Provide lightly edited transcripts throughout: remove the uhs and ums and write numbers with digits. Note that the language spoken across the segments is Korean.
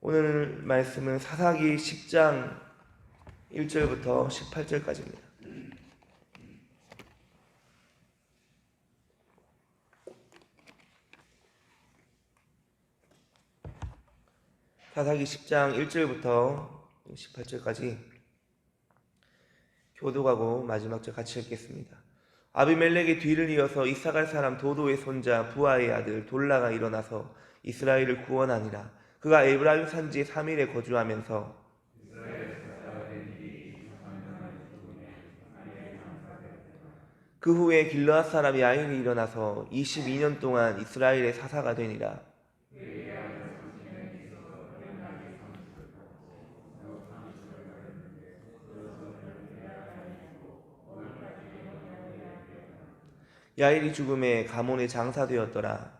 오늘 말씀은 사사기 10장 1절부터 18절까지입니다. 사사기 10장 1절부터 18절까지 교독하고 마지막 절 같이 읽겠습니다. 아비멜렉의 뒤를 이어서 이사갈 사람 도도의 손자 부하의 아들 돌라가 일어나서 이스라엘을 구원하니라. 그가 에브라임 산지 3일에 거주하면서 그 후에 길르앗 사람 야인이 일어나서 22년 동안 이스라엘의 사사가 되니라. 야일이 죽음에 가몬에 장사되었더라.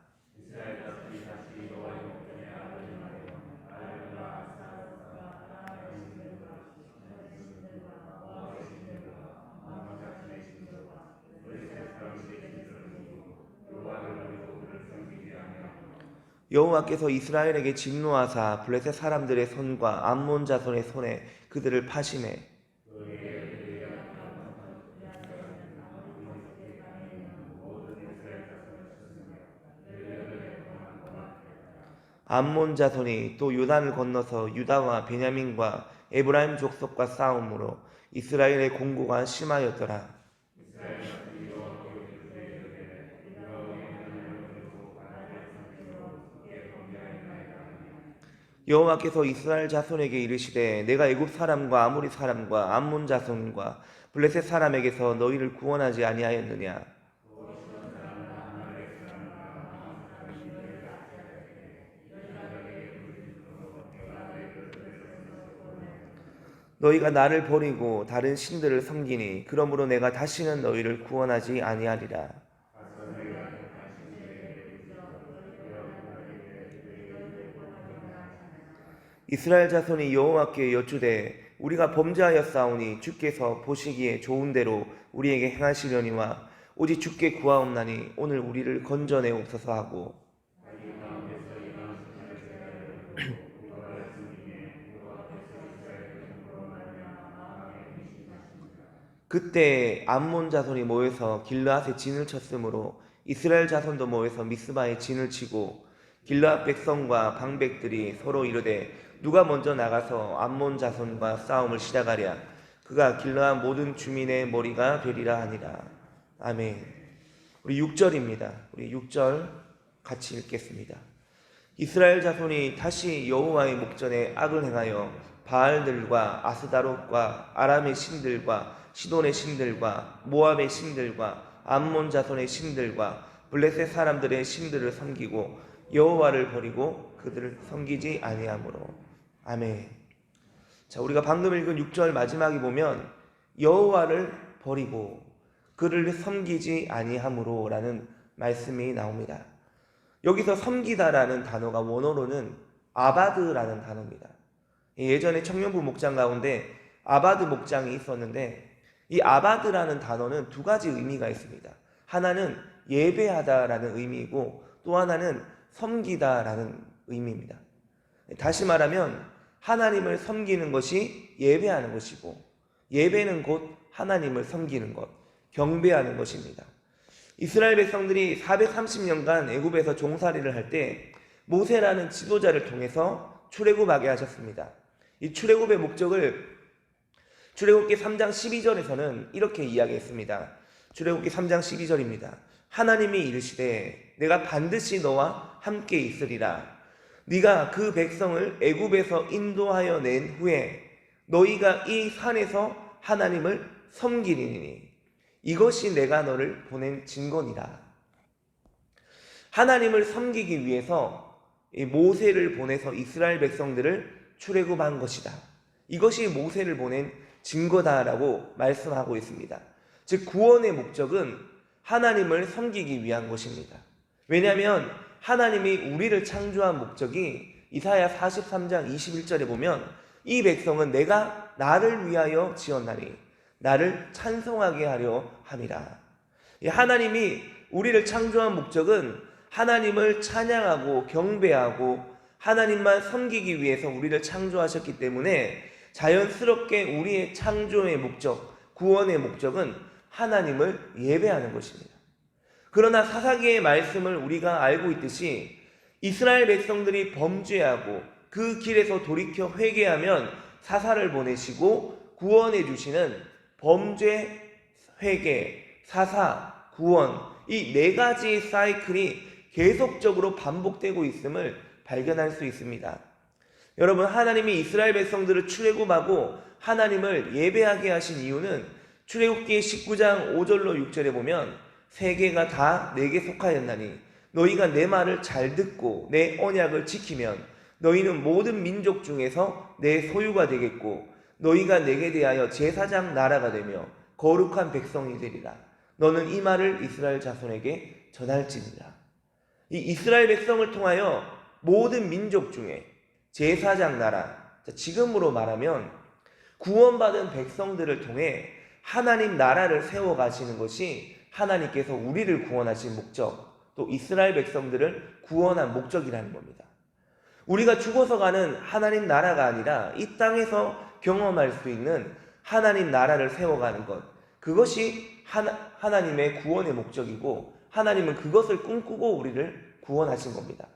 여호와께서 이스라엘에게 진노하사 블레셋 사람들의 손과 암몬 자손의 손에 그들을 파시매 암몬 자손이 또 요단을 건너서 유다와 베냐민과 에브라임 족속과 싸움으로 이스라엘의 공고가 심하였더라. 여호와께서 이스라엘 자손에게 이르시되 내가 애굽 사람과 아모리 사람과 암몬 자손과 블레셋 사람에게서 너희를 구원하지 아니하였느냐. 너희가 나를 버리고 다른 신들을 섬기니 그러므로 내가 다시는 너희를 구원하지 아니하리라. 이스라엘 자손이 여호와께 여쭈되 우리가 범죄하였사오니 주께서 보시기에 좋은 대로 우리에게 행하시려니와 오직 주께 구하옵나니 오늘 우리를 건져내옵소서 하고 그때 암몬 자손이 모여서 길르앗에 진을 쳤으므로 이스라엘 자손도 모여서 미스바에 진을 치고 길르앗 백성과 방백들이 서로 이르되 누가 먼저 나가서 암몬 자손과 싸움을 시작하랴. 그가 길르앗 모든 주민의 머리가 되리라 하니라. 아멘. 우리 6절입니다. 우리 6절 같이 읽겠습니다. 이스라엘 자손이 다시 여호와의 목전에 악을 행하여 바알들과 아스다롯과 아람의 신들과 시돈의 신들과 모압의 신들과 암몬 자손의 신들과 블레셋 사람들의 신들을 섬기고 여호와를 버리고 그들을 섬기지 아니하므로. 아멘. 자, 우리가 방금 읽은 6절 마지막에 보면 여호와를 버리고 그를 섬기지 아니하므로 라는 말씀이 나옵니다. 여기서 섬기다라는 단어가 원어로는 아바드라는 단어입니다. 예전에 청년부 목장 가운데 아바드 목장이 있었는데 이 아바드라는 단어는 두 가지 의미가 있습니다. 하나는 예배하다라는 의미이고 또 하나는 섬기다라는 의미입니다. 다시 말하면 하나님을 섬기는 것이 예배하는 것이고 예배는 곧 하나님을 섬기는 것, 경배하는 것입니다. 이스라엘 백성들이 430년간 애굽에서 종살이를 할 때 모세라는 지도자를 통해서 출애굽하게 하셨습니다. 이 출애굽의 목적을 출애굽기 3장 12절에서는 이렇게 이야기했습니다. 출애굽기 3장 12절입니다. 하나님이 이르시되 내가 반드시 너와 함께 있으리라. 네가 그 백성을 애굽에서 인도하여 낸 후에 너희가 이 산에서 하나님을 섬기리니 이것이 내가 너를 보낸 증거니라. 하나님을 섬기기 위해서 모세를 보내서 이스라엘 백성들을 출애굽한 것이다. 이것이 모세를 보낸 증거다라고 말씀하고 있습니다. 즉 구원의 목적은 하나님을 섬기기 위한 것입니다. 왜냐하면 하나님이 우리를 창조한 목적이 이사야 43장 21절에 보면 이 백성은 내가 나를 위하여 지었나니 나를 찬송하게 하려 함이라. 하나님이 우리를 창조한 목적은 하나님을 찬양하고 경배하고 하나님만 섬기기 위해서 우리를 창조하셨기 때문에 자연스럽게 우리의 창조의 목적, 구원의 목적은 하나님을 예배하는 것입니다. 그러나 사사기의 말씀을 우리가 알고 있듯이 이스라엘 백성들이 범죄하고 그 길에서 돌이켜 회개하면 사사를 보내시고 구원해 주시는 범죄, 회개, 사사, 구원, 이 네 가지의 사이클이 계속적으로 반복되고 있음을 발견할 수 있습니다. 여러분, 하나님이 이스라엘 백성들을 출애굽하고 하나님을 예배하게 하신 이유는 출애굽기 19장 5절로 6절에 보면 세계가 다 내게 속하였나니 너희가 내 말을 잘 듣고 내 언약을 지키면 너희는 모든 민족 중에서 내 소유가 되겠고 너희가 내게 대하여 제사장 나라가 되며 거룩한 백성이 되리라. 너는 이 말을 이스라엘 자손에게 전할지니라. 이 이스라엘 백성을 통하여 모든 민족 중에 제사장 나라, 지금으로 말하면 구원받은 백성들을 통해 하나님 나라를 세워가시는 것이 하나님께서 우리를 구원하신 목적, 또 이스라엘 백성들을 구원한 목적이라는 겁니다. 우리가 죽어서 가는 하나님 나라가 아니라 이 땅에서 경험할 수 있는 하나님 나라를 세워가는 것, 그것이 하나님의 구원의 목적이고 하나님은 그것을 꿈꾸고 우리를 구원하신 겁니다.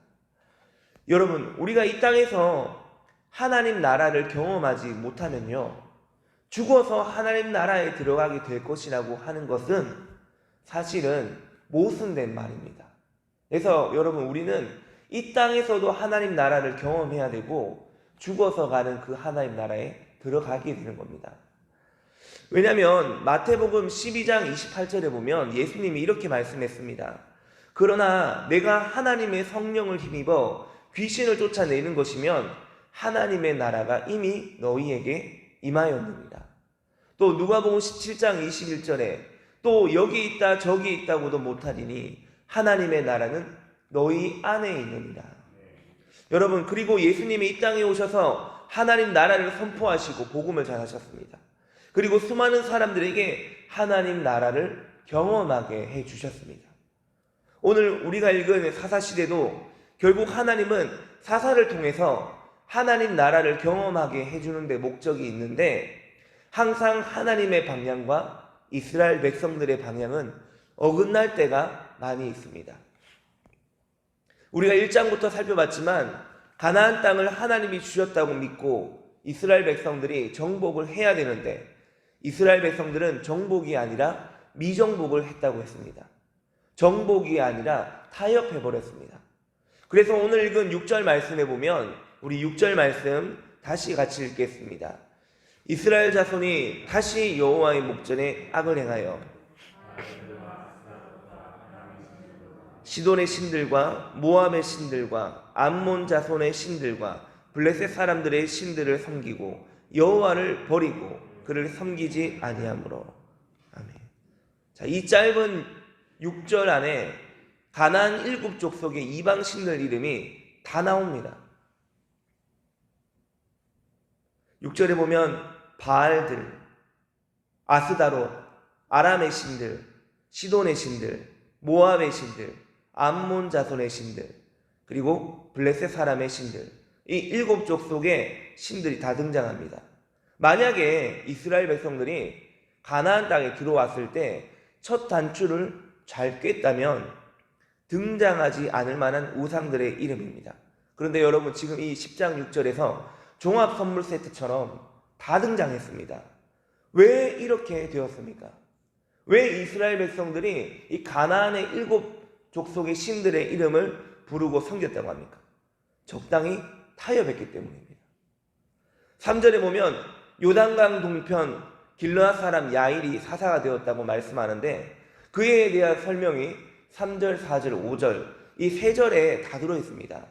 여러분, 우리가 이 땅에서 하나님 나라를 경험하지 못하면요, 죽어서 하나님 나라에 들어가게 될 것이라고 하는 것은 사실은 모순된 말입니다. 그래서 여러분, 우리는 이 땅에서도 하나님 나라를 경험해야 되고 죽어서 가는 그 하나님 나라에 들어가게 되는 겁니다. 왜냐하면 마태복음 12장 28절에 보면 예수님이 이렇게 말씀했습니다. 그러나 내가 하나님의 성령을 힘입어 귀신을 쫓아내는 것이면 하나님의 나라가 이미 너희에게 임하였느니라. 또 누가복음 17장 21절에 또 여기 있다 저기 있다고도 못하리니 하나님의 나라는 너희 안에 있느니라. 여러분, 그리고 예수님이 이 땅에 오셔서 하나님 나라를 선포하시고 복음을 전하셨습니다. 그리고 수많은 사람들에게 하나님 나라를 경험하게 해주셨습니다. 오늘 우리가 읽은 사사시대도 결국 하나님은 사사를 통해서 하나님 나라를 경험하게 해주는 데 목적이 있는데 항상 하나님의 방향과 이스라엘 백성들의 방향은 어긋날 때가 많이 있습니다. 우리가 1장부터 살펴봤지만 가나안 땅을 하나님이 주셨다고 믿고 이스라엘 백성들이 정복을 해야 되는데 이스라엘 백성들은 정복이 아니라 미정복을 했다고 했습니다. 정복이 아니라 타협해버렸습니다. 그래서 오늘 읽은 6절 말씀에 보면 우리 6절 말씀 다시 같이 읽겠습니다. 이스라엘 자손이 다시 여호와의 목전에 악을 행하여 시돈의 신들과 모압의 신들과 암몬 자손의 신들과 블레셋 사람들의 신들을 섬기고 여호와를 버리고 그를 섬기지 아니하므로. 아멘. 자, 이 짧은 6절 안에 가나안 7족 속의 이방 신들 이름이 다 나옵니다. 6절에 보면 바알들, 아스다롯, 아람의 신들, 시돈의 신들, 모압의 신들, 암몬 자손의 신들, 그리고 블레셋 사람의 신들, 이 7족 속에 신들이 다 등장합니다. 만약에 이스라엘 백성들이 가나안 땅에 들어왔을 때 첫 단추를 잘 꿰다면 등장하지 않을 만한 우상들의 이름입니다. 그런데 여러분, 지금 이 10장 6절에서 종합 선물 세트처럼 다 등장했습니다. 왜 이렇게 되었습니까? 왜 이스라엘 백성들이 이 가나안의 7족 속의 신들의 이름을 부르고 섬겼다고 합니까? 적당히 타협했기 때문입니다. 3절에 보면 요단강 동편 길르앗 사람 야일이 사사가 되었다고 말씀하는데 그에 대한 설명이 3절, 4절, 5절 이 3절에 다 들어있습니다.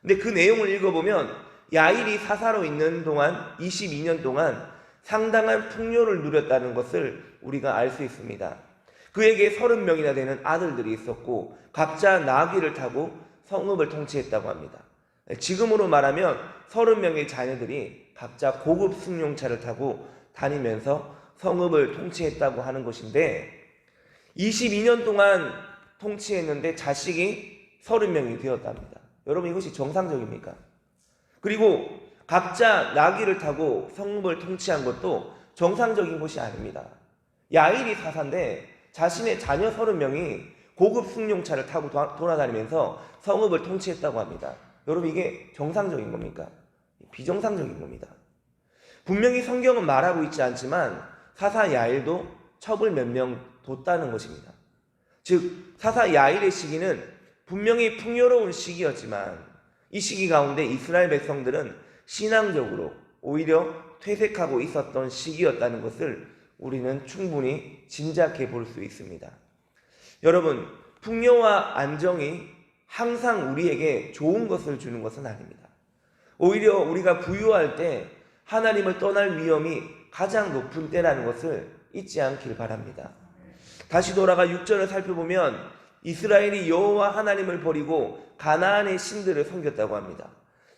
근데 그 내용을 읽어보면 야일이 사사로 있는 동안 22년 동안 상당한 풍요를 누렸다는 것을 우리가 알 수 있습니다. 그에게 30명이나 되는 아들들이 있었고 각자 나귀를 타고 성읍을 통치했다고 합니다. 지금으로 말하면 30명의 자녀들이 각자 고급 승용차를 타고 다니면서 성읍을 통치했다고 하는 것인데 22년 동안 통치했는데 자식이 30명이 되었답니다. 여러분 이것이 정상적입니까? 그리고 각자 나귀를 타고 성읍을 통치한 것도 정상적인 것이 아닙니다. 야일이 사사인데 자신의 자녀 30명이 고급 승용차를 타고 돌아다니면서 성읍을 통치했다고 합니다. 여러분 이게 정상적인 겁니까? 비정상적인 겁니다. 분명히 성경은 말하고 있지 않지만 사사 야일도 첩을 몇 명 뒀다는 것입니다. 즉 사사 야일의 시기는 분명히 풍요로운 시기였지만 이 시기 가운데 이스라엘 백성들은 신앙적으로 오히려 퇴색하고 있었던 시기였다는 것을 우리는 충분히 짐작해 볼 수 있습니다. 여러분, 풍요와 안정이 항상 우리에게 좋은 것을 주는 것은 아닙니다. 오히려 우리가 부유할 때 하나님을 떠날 위험이 가장 높은 때라는 것을 잊지 않길 바랍니다. 다시 돌아가 6절을 살펴보면 이스라엘이 여호와 하나님을 버리고 가나안의 신들을 섬겼다고 합니다.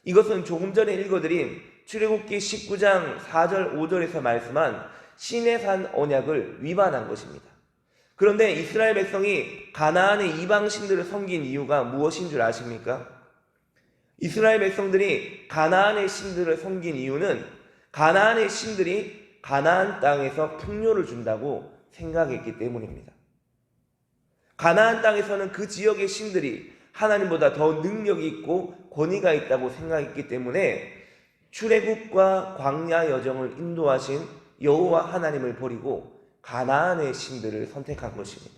이것은 조금 전에 읽어드린 출애굽기 19장 4절 5절에서 말씀한 신의 산 언약을 위반한 것입니다. 그런데 이스라엘 백성이 가나안의 이방 신들을 섬긴 이유가 무엇인 줄 아십니까? 이스라엘 백성들이 가나안의 신들을 섬긴 이유는 가나안의 신들이 가나안 땅에서 풍요를 준다고 생각했기 때문입니다. 가나안 땅에서는 그 지역의 신들이 하나님보다 더 능력이 있고 권위가 있다고 생각했기 때문에 출애굽과 광야 여정을 인도하신 여호와 하나님을 버리고 가나안의 신들을 선택한 것입니다.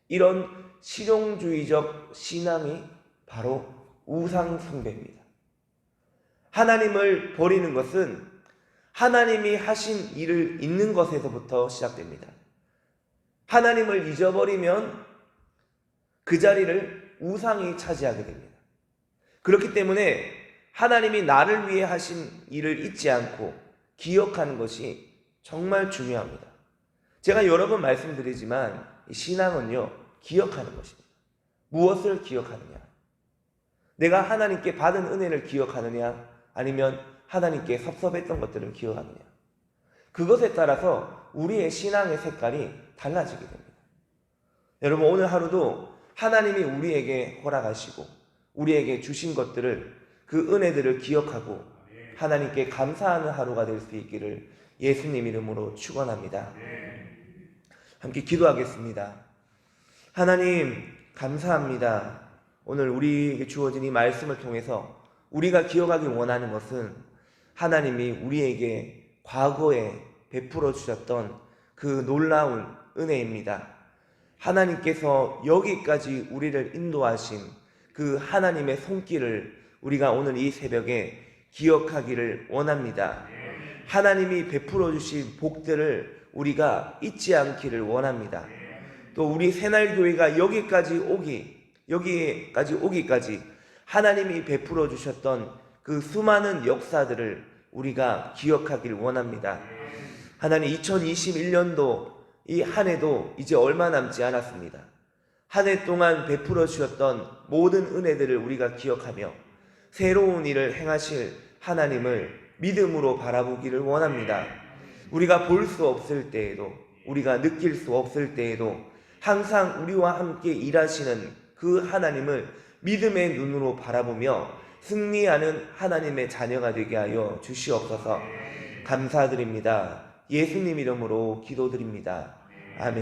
이런 실용주의적 신앙이 바로 우상 숭배입니다. 하나님을 버리는 것은 하나님이 하신 일을 잊는 것에서부터 시작됩니다. 하나님을 잊어버리면 그 자리를 우상이 차지하게 됩니다. 그렇기 때문에 하나님이 나를 위해 하신 일을 잊지 않고 기억하는 것이 정말 중요합니다. 제가 여러 번 말씀드리지만 신앙은요, 기억하는 것입니다. 무엇을 기억하느냐? 내가 하나님께 받은 은혜를 기억하느냐? 아니면 하나님께 섭섭했던 것들을 기억하느냐? 그것에 따라서 우리의 신앙의 색깔이 달라지게 됩니다. 여러분 오늘 하루도 하나님이 우리에게 허락하시고 우리에게 주신 것들을 그 은혜들을 기억하고 하나님께 감사하는 하루가 될 수 있기를 예수님 이름으로 축원합니다. 함께 기도하겠습니다. 하나님 감사합니다. 오늘 우리에게 주어진 이 말씀을 통해서 우리가 기억하기 원하는 것은 하나님이 우리에게 과거에 베풀어 주셨던 그 놀라운 은혜입니다. 하나님께서 여기까지 우리를 인도하신 그 하나님의 손길을 우리가 오늘 이 새벽에 기억하기를 원합니다. 하나님이 베풀어 주신 복들을 우리가 잊지 않기를 원합니다. 또 우리 새날교회가 여기까지 오기까지 하나님이 베풀어 주셨던 그 수많은 역사들을 우리가 기억하기를 원합니다. 하나님 2021년도 이 한 해도 이제 얼마 남지 않았습니다. 한 해 동안 베풀어 주셨던 모든 은혜들을 우리가 기억하며 새로운 일을 행하실 하나님을 믿음으로 바라보기를 원합니다. 우리가 볼 수 없을 때에도 우리가 느낄 수 없을 때에도 항상 우리와 함께 일하시는 그 하나님을 믿음의 눈으로 바라보며 승리하는 하나님의 자녀가 되게 하여 주시옵소서. 감사드립니다. 예수님 이름으로 기도드립니다. 아멘.